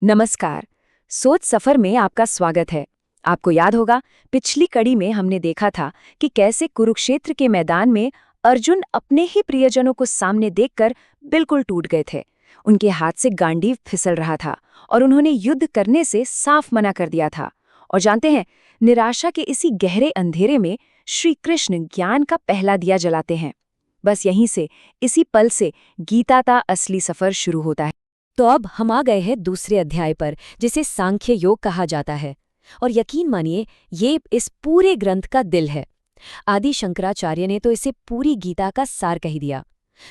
नमस्कार। सोच सफर में आपका स्वागत है। आपको याद होगा, पिछली कड़ी में हमने देखा था कि कैसे कुरुक्षेत्र के मैदान में अर्जुन अपने ही प्रियजनों को सामने देखकर बिल्कुल टूट गए थे। उनके हाथ से गांडीव फिसल रहा था और उन्होंने युद्ध करने से साफ मना कर दिया था। और जानते हैं, निराशा के इसी गहरे अंधेरे में श्री कृष्ण ज्ञान का पहला दिया जलाते हैं। बस यहीं से, इसी पल से गीता का असली सफर शुरू होता है। तो अब हम आ गए हैं दूसरे अध्याय पर, जिसे सांख्य योग कहा जाता है। और यकीन मानिए, ये इस पूरे ग्रंथ का दिल है। आदि शंकराचार्य ने तो इसे पूरी गीता का सार कह दिया।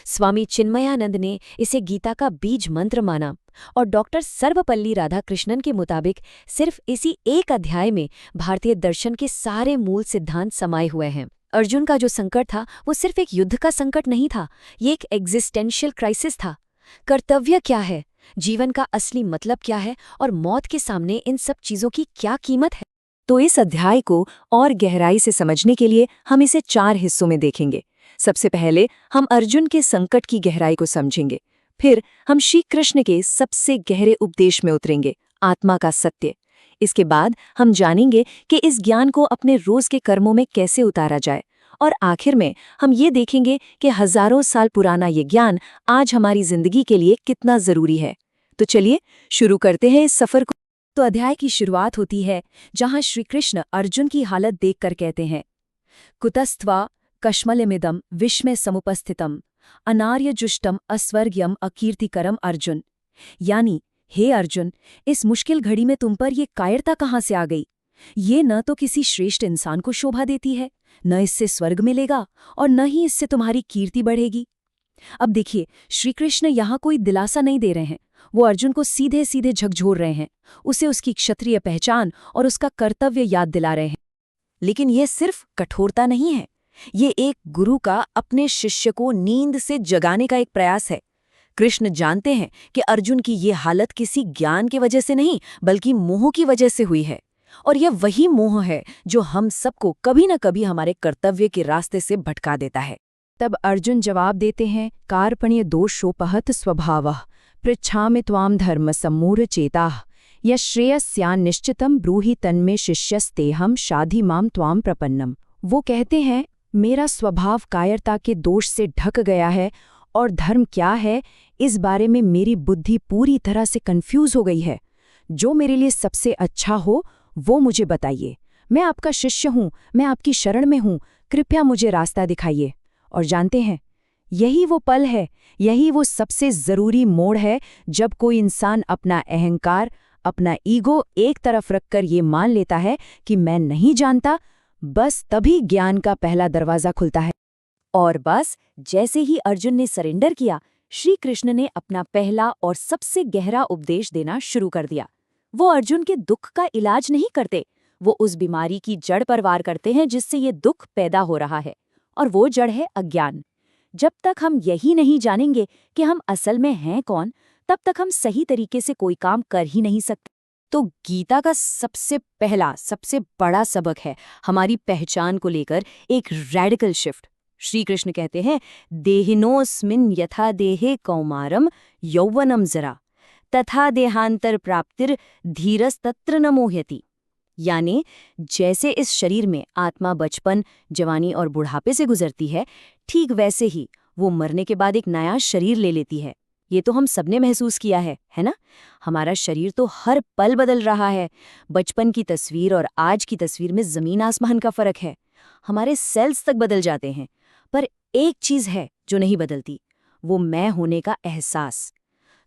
स्वामी चिन्मयानंद ने इसे गीता का बीज मंत्र माना। और डॉक्टर सर्वपल्ली राधाकृष्णन के मुताबिक सिर्फ इसी एक अध्याय में भारतीय दर्शन के सारे मूल सिद्धांत समाये हुए हैं। अर्जुन का जो संकट था, वो सिर्फ एक युद्ध का संकट नहीं था, ये एक एग्जिस्टेंशियल क्राइसिस था। कर्तव्य क्या है, जीवन का असली मतलब क्या है, और मौत के सामने इन सब चीजों की क्या कीमत है। तो इस अध्याय को और गहराई से समझने के लिए हम इसे 4 हिस्सों में देखेंगे। सबसे पहले हम अर्जुन के संकट की गहराई को समझेंगे। फिर हम श्री कृष्ण के सबसे गहरे उपदेश में उतरेंगे, आत्मा का सत्य। इसके बाद हम जानेंगे कि इस ज्ञान को अपने रोज के कर्मों में कैसे उतारा जाए। और आखिर में हम ये देखेंगे कि हजारों साल पुराना ये ज्ञान आज हमारी जिंदगी के लिए कितना जरूरी है। तो चलिए शुरू करते हैं इस सफर को। तो अध्याय की शुरुआत होती है जहां श्री कृष्ण अर्जुन की हालत देखकर कहते हैं, कुतस्त्वा कश्मलमिदं विस्मय समुपस्थितम अनार्यजुष्टम अस्वर्ग्यम अकीर्तिकरम अर्जुन। यानी, हे अर्जुन, इस मुश्किल घड़ी में तुम पर ये कायरता कहाँ से आ गई? ये न तो किसी श्रेष्ठ इंसान को शोभा देती है, न इससे स्वर्ग मिलेगा, और न ही इससे तुम्हारी कीर्ति बढ़ेगी। अब देखिए, श्री कृष्ण यहाँ कोई दिलासा नहीं दे रहे हैं। वो अर्जुन को सीधे सीधे झकझोर रहे हैं, उसे उसकी क्षत्रिय पहचान और उसका कर्तव्य याद दिला रहे हैं। लेकिन यह सिर्फ कठोरता नहीं है, ये एक गुरु का अपने शिष्य को नींद से जगाने का एक प्रयास है। कृष्ण जानते हैं कि अर्जुन की ये हालत किसी ज्ञान की वजह से नहीं, बल्कि मोह की वजह से हुई है। और यह वही मोह है जो हम सबको कभी न कभी हमारे कर्तव्य के रास्ते से भटका देता है। तब अर्जुन जवाब देते हैं, कार्पण्य दोषोपहत स्वभावः पृच्छामि त्वां धर्म सम्मूढ़ चेताः यश्रेयस्यान् निश्चितं ब्रूहि तन्मे शिष्यस्तेहं शाधि मां त्वां प्रपन्नम। वो कहते हैं, मेरा स्वभाव कायरता के दोष से ढक गया है, और धर्म क्या है, इस बारे में मेरी बुद्धि पूरी तरह से कंफ्यूज हो गई है। जो मेरे लिए सबसे अच्छा हो वो मुझे बताइए। मैं आपका शिष्य हूँ, मैं आपकी शरण में हूँ, कृपया मुझे रास्ता दिखाइए। और जानते हैं, यही वो पल है, यही वो सबसे जरूरी मोड़ है जब कोई इंसान अपना अहंकार, अपना ईगो एक तरफ रखकर ये मान लेता है कि मैं नहीं जानता। बस तभी ज्ञान का पहला दरवाजा खुलता है। और बस जैसे ही अर्जुन ने सरेंडर किया, श्री कृष्ण ने अपना पहला और सबसे गहरा उपदेश देना शुरू कर दिया। वो अर्जुन के दुख का इलाज नहीं करते, वो उस बीमारी की जड़ पर वार करते हैं जिससे ये दुख पैदा हो रहा है। और वो जड़ है अज्ञान। जब तक हम यही नहीं जानेंगे कि हम असल में हैं कौन, तब तक हम सही तरीके से कोई काम कर ही नहीं सकते। तो गीता का सबसे पहला, सबसे बड़ा सबक है हमारी पहचान को लेकर एक रैडिकल शिफ्ट। श्री कृष्ण कहते हैं, देहिनोऽस्मिन् यथा देहे कौमारम यौवनम जरा तथा देहांतर प्राप्तिर धीरस्तत्र न मोह्यति। यानी, जैसे इस शरीर में आत्मा बचपन, जवानी और बुढ़ापे से गुजरती है, ठीक वैसे ही वो मरने के बाद एक नया शरीर ले लेती है। ये तो हम सबने महसूस किया है ना? हमारा शरीर तो हर पल बदल रहा है। बचपन की तस्वीर और आज की तस्वीर में जमीन आसमान का फर्क है। हमारे सेल्स तक बदल जाते हैं, पर एक चीज है जो नहीं बदलती, वो मैं होने का एहसास।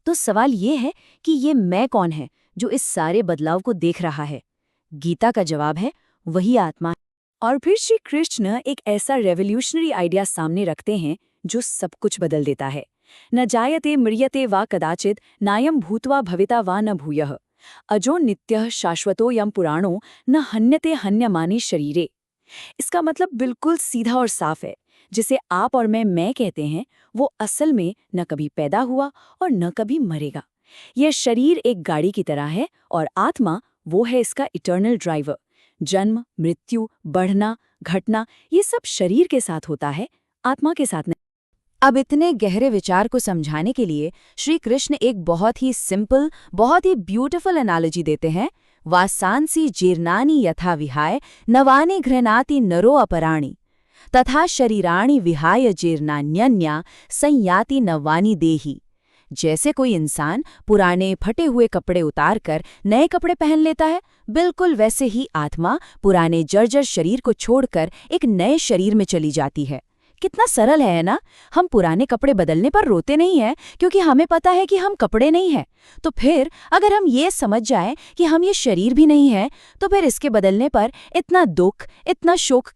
तो सवाल ये है कि ये मैं कौन है जो इस सारे बदलाव को देख रहा है? गीता का जवाब है, वही आत्मा। और फिर श्री कृष्ण एक ऐसा रेवोल्यूशनरी आइडिया सामने रखते हैं जो सब कुछ बदल देता है। न जायते म्रियते वा कदाचित नायम भूत्वा भविता वा न भूयः अजो नित्यः शाश्वतो यम पुराणो न हन्यते हन्यमाने शरीरे। इसका मतलब बिल्कुल सीधा और साफ है। जिसे आप और मैं कहते हैं, वो असल में न कभी पैदा हुआ और न कभी मरेगा। यह शरीर एक गाड़ी की तरह है और आत्मा वो है इसका इटर्नल ड्राइवर। जन्म, मृत्यु, बढ़ना, घटना, ये सब शरीर के साथ होता है, आत्मा के साथ नहीं। अब इतने गहरे विचार को समझाने के लिए श्री कृष्ण एक बहुत ही सिंपल, बहुत ही ब्यूटीफुल एनालॉजी देते हैं। वासांसी जीर्णानि यथा विहाय नवानि घृणाति नरो अपराणि तथा शरीराणि विहाय जीर्णान्यन्या संयाति नवानि देहि। जैसे कोई इंसान पुराने फटे हुए कपड़े उतारकर नए कपड़े पहन लेता है, बिल्कुल वैसे ही आत्मा पुराने जर्जर शरीर को छोड़कर एक नए शरीर में चली जाती है। कितना सरल है ना? हम पुराने कपड़े बदलने पर रोते नहीं हैं क्योंकि हमें पता है कि हम कपड़े नहीं हैं। तो फिर अगर हम ये समझ जाएं कि हम ये शरीर भी नहीं हैं, तो फिर इसके बदलने पर इतना दुख, इतना शोक।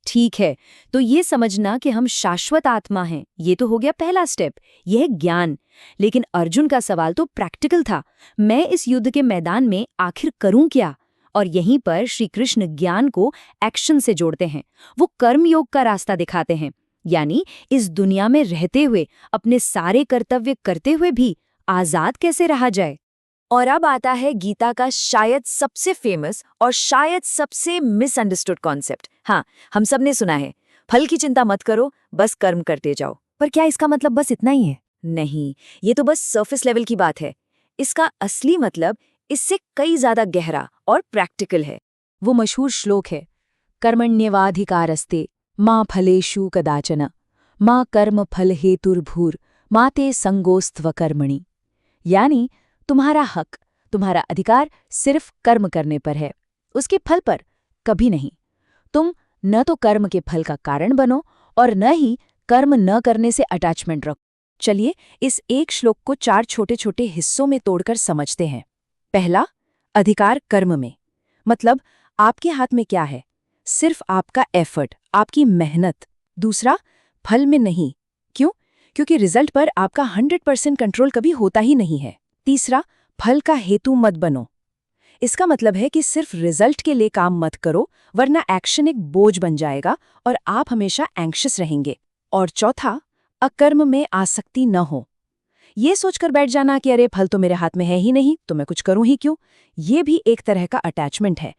ठीक है, तो ये समझना कि हम शाश्वत आत्मा हैं, ये तो हो गया पहला स्टेप, यह है ज्ञान। लेकिन अर्जुन का सवाल तो प्रैक्टिकल था, मैं इस युद्ध के मैदान में आखिर करूं क्या? और यहीं पर श्री कृष्ण ज्ञान को एक्शन से जोड़ते हैं। वो कर्मयोग का रास्ता दिखाते हैं, यानी इस दुनिया में रहते हुए अपने सारे कर्तव्य करते हुए भी आजाद कैसे रहा जाए। और अब आता है गीता का शायद सबसे फेमस और शायद सबसे मिसअंडरस्टूड कॉन्सेप्ट। हाँ, हम सब ने सुना है, फल की चिंता मत करो, बस कर्म करते जाओ। पर क्या इसका मतलब बस इतना ही है? नहीं, ये तो बस सरफेस लेवल की बात है। इसका असली मतलब इससे कई ज्यादा गहरा और प्रैक्टिकल है। वो मशहूर श्लोक है, कर्मण्येवाधिकारस्ते मां फलेषु कदाचन मां कर्म फल हेतुर्भूर माते संगोस्त्व कर्मणि। यानी तुम्हारा हक, तुम्हारा अधिकार सिर्फ कर्म करने पर है, उसके फल पर कभी नहीं। तुम न तो कर्म के फल का कारण बनो और न ही कर्म न करने से अटैचमेंट रखो। चलिए इस एक श्लोक को 4 छोटे छोटे हिस्सों में तोड़कर समझते हैं। पहला, अधिकार कर्म में, मतलब आपके हाथ में क्या है? सिर्फ आपका एफर्ट, आपकी मेहनत। दूसरा, फल में नहीं। क्यों? क्योंकि रिजल्ट पर आपका 100% कंट्रोल कभी होता ही नहीं है। तीसरा, फल का हेतु मत बनो। इसका मतलब है कि सिर्फ रिजल्ट के लिए काम मत करो, वरना एक्शन एक बोझ बन जाएगा और आप हमेशा एंग्शियस रहेंगे। और चौथा, अकर्म में आसक्ति न हो। ये सोचकर बैठ जाना कि अरे फल तो मेरे हाथ में है ही नहीं, तो मैं कुछ करूं ही क्यों? ये भी एक तरह का अटैचमेंट है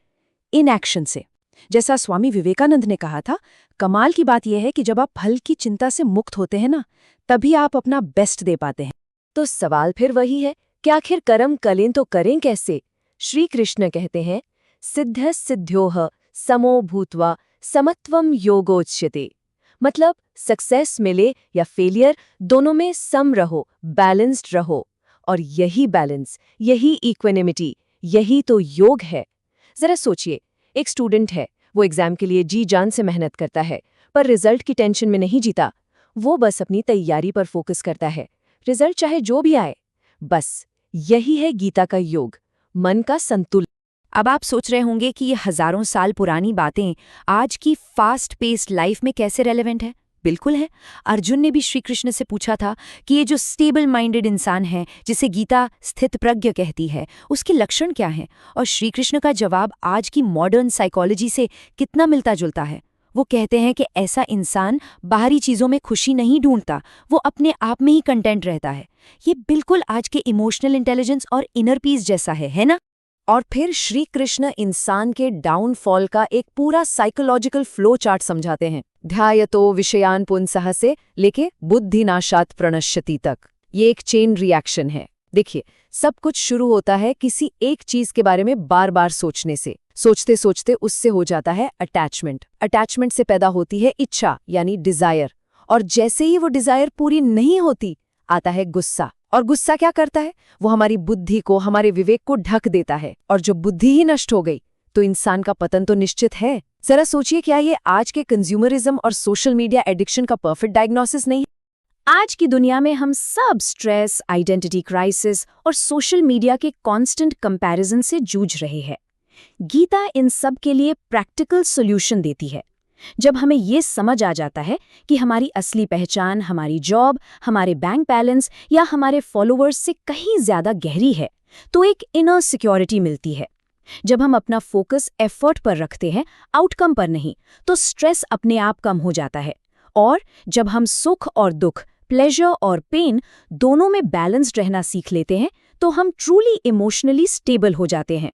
इन एक्शन से। जैसा स्वामी विवेकानंद ने कहा था, कमाल की बात यह है कि जब आप फल की चिंता से मुक्त होते हैं ना, तभी आप अपना बेस्ट दे पाते हैं। तो सवाल फिर वही है कि आखिर कर्म करें तो करें कैसे? श्री कृष्ण कहते हैं, सिद्ध सिद्ध्योह समो भूत्वा समत्वम योगोच्यते। मतलब सक्सेस मिले या फेलियर, दोनों में सम रहो, बैलेंस्ड रहो। और यही बैलेंस, यही इक्विनिमिटी, यही तो योग है। जरा सोचिए, एक स्टूडेंट है, वो एग्जाम के लिए जी जान से मेहनत करता है, पर रिजल्ट की टेंशन में नहीं जीता। वो बस अपनी तैयारी पर फोकस करता है, रिजल्ट चाहे जो भी आए। बस यही है गीता का योग, मन का संतुलन। अब आप सोच रहे होंगे कि ये हजारों साल पुरानी बातें आज की फास्ट पेस्ड लाइफ में कैसे रेलेवेंट है? बिल्कुल है। अर्जुन ने भी श्री कृष्ण से पूछा था कि ये जो स्टेबल माइंडेड इंसान है, जिसे गीता स्थित प्रज्ञ कहती है, उसके लक्षण क्या हैं? और श्री कृष्ण का जवाब आज की मॉडर्न साइकोलॉजी से कितना मिलता जुलता है। वो कहते हैं कि ऐसा इंसान बाहरी चीजों में खुशी नहीं ढूंढता, वो अपने आप में ही कंटेंट रहता है। ये बिल्कुल आज के इमोशनल इंटेलिजेंस और इनर पीस जैसा है ना? और फिर श्री कृष्ण इंसान के डाउनफॉल का एक पूरा साइकोलॉजिकल फ्लो चार्ट समझाते हैं। ध्यायतो विषयान पुंसः से लेके बुद्धिनाशात प्रणश्यति तक। ये एक चेन रिएक्शन है। देखिए, सब कुछ शुरू होता है किसी एक चीज के बारे में बार बार सोचने से। सोचते सोचते उससे हो जाता है अटैचमेंट। अटैचमेंट से पैदा होती है इच्छा यानी डिजायर। और जैसे ही वो डिजायर पूरी नहीं होती, आता है गुस्सा। और गुस्सा क्या करता है? वो हमारी बुद्धि को, हमारे विवेक को ढक देता है। और जो बुद्धि ही नष्ट हो गई तो इंसान का पतन तो निश्चित है। जरा सोचिए, क्या ये आज के कंज्यूमरिज्म और सोशल मीडिया एडिक्शन का परफेक्ट डायग्नोसिस नहीं? आज की दुनिया में हम सब स्ट्रेस, आइडेंटिटी क्राइसिस और सोशल मीडिया के कांस्टेंट कंपैरिजन से जूझ रहे हैं। गीता इन सब के लिए प्रैक्टिकल सॉल्यूशन देती है। जब हमें ये समझ आ जाता है कि हमारी असली पहचान हमारी जॉब, हमारे बैंक बैलेंस या हमारे फॉलोअर्स से कहीं ज्यादा गहरी है, तो एक इनर सिक्योरिटी मिलती है। जब हम अपना फोकस एफर्ट पर रखते हैं, आउटकम पर नहीं, तो स्ट्रेस अपने आप कम हो जाता है। और जब हम सुख और दुख, प्लेजर और पेन दोनों में बैलेंस्ड रहना सीख लेते हैं, तो हम ट्रूली इमोशनली स्टेबल हो जाते हैं।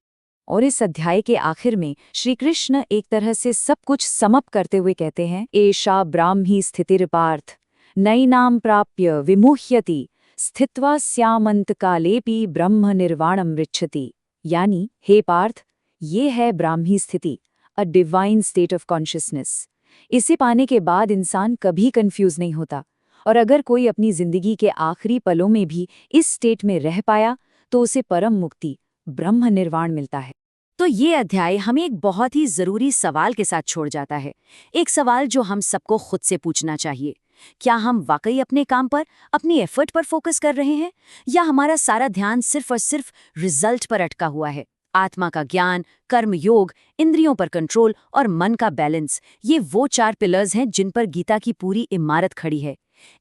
और इस अध्याय के आखिर में श्री कृष्ण एक तरह से सब कुछ समअप करते हुए कहते हैं, एषा ब्राह्मी स्थितिर्पार्थ, नैनां प्राप्य विमुह्यति स्थित्वा स्यामंतकालेपि ब्रह्म निर्वाणम ऋच्छति। यानी हे पार्थ, ये है ब्राह्मी स्थिति, a divine state of consciousness. इसे पाने के बाद इंसान कभी कंफ्यूज नहीं होता, और अगर कोई अपनी जिंदगी के आखिरी पलों में भी इस स्टेट में रह पाया तो उसे परम मुक्ति, ब्रह्म निर्वाण मिलता है। तो ये अध्याय हमें एक बहुत ही जरूरी सवाल के साथ छोड़ जाता है, एक सवाल जो हम सबको खुद से पूछना चाहिए। क्या हम वाकई अपने काम पर, अपनी एफर्ट पर फोकस कर रहे हैं, या हमारा सारा ध्यान सिर्फ और सिर्फ रिजल्ट पर अटका हुआ है? आत्मा का ज्ञान, कर्म योग, इंद्रियों पर कंट्रोल और मन का बैलेंस, ये वो 4 पिलर्स हैं जिन पर गीता की पूरी इमारत खड़ी है।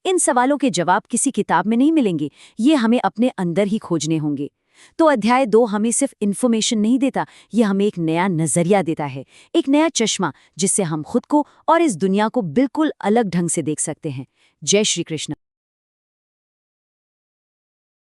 इन सवालों के जवाब किसी किताब में नहीं मिलेंगे, ये हमें अपने अंदर ही खोजने होंगे। तो अध्याय 2 हमें सिर्फ इन्फॉर्मेशन नहीं देता, ये हमें एक नया नजरिया देता है, एक नया चश्मा, जिससे हम खुद को और इस दुनिया को बिल्कुल अलग ढंग से देख सकते हैं। जय श्री कृष्ण।